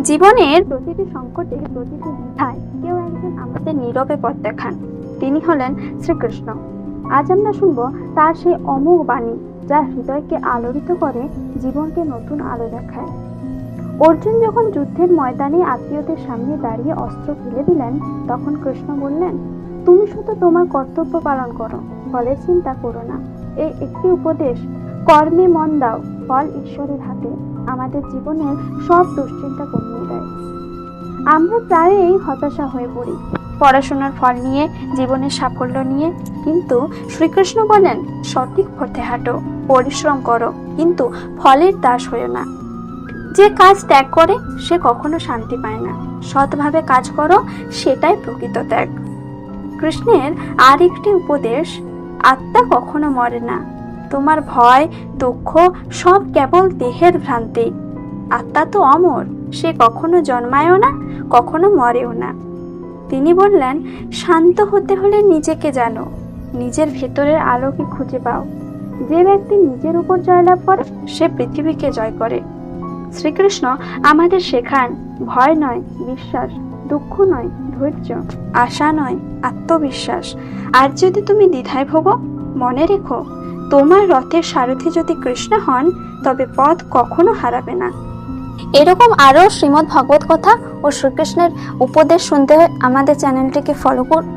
জীবনের প্রতিটি সংকটে, প্রতিটি দ্বিধায় কেউ একজন আমাদের নীরবে পথ দেখান। তিনি হলেন শ্রীকৃষ্ণ। আজ আমরা শুনবো তার সেই অমোঘ বাণী, যা হৃদয়কে আলোড়িত করে, জীবনকে নতুন আলো দেখায়। অর্জুন যখন যুদ্ধের ময়দানে আত্মীয়দের সামনে দাঁড়িয়ে অস্ত্র ফেলে দিলেন, তখন কৃষ্ণ বললেন, তুমি শুধু তোমার কর্তব্য পালন করো, ফলের চিন্তা করো না। এই একটি উপদেশ, কর্মে মন দাও, ফল ঈশ্বরের হাতে, আমাদের জীবনের সব দুশ্চিন্তা কমিয়ে দেয়। আমরা প্রায়ই হতাশা হয়ে পড়ি পড়াশোনার ফল নিয়ে, জীবনের সাফল্য নিয়ে, কিন্তু শ্রীকৃষ্ণ বলেন, সঠিক পথে হাঁটো, পরিশ্রম করো, কিন্তু ফলের দাস হয়েও না। যে কাজ ত্যাগ করে সে কখনো শান্তি পায় না। সৎভাবে কাজ করো, সেটাই প্রকৃত ত্যাগ। কৃষ্ণের আর একটি উপদেশ, আত্মা কখনো মরে না। তোমার ভয়, দুঃখ সব কেবল দেহের ভ্রান্তি। আত্মা তো অমর, সে কখনো জন্মায়ও না, কখনো মরেও না। তিনি বললেন, শান্ত হতে হলে নিজেকে জানো, নিজের ভেতরের আলোকে খুঁজে পাও। যে ব্যক্তি নিজের উপর জয়লাভ করে, সে পৃথিবীকে জয় করে। শ্রীকৃষ্ণ আমাদের শেখান, ভয় নয় বিশ্বাস, দুঃখ নয় ধৈর্য, আশা নয় আত্মবিশ্বাস। আর যদি তুমি দ্বিধায় ভোগো, মনে রেখো, তোমার রথের সারথি যদি কৃষ্ণ হন, তবে পথ কখনো হারাবে না। এরকম আরো শ্রীমদ্ ভগবত কথা ও শ্রীকৃষ্ণের উপদেশ শুনতে আমাদের চ্যানেলটিকে ফলো করুন।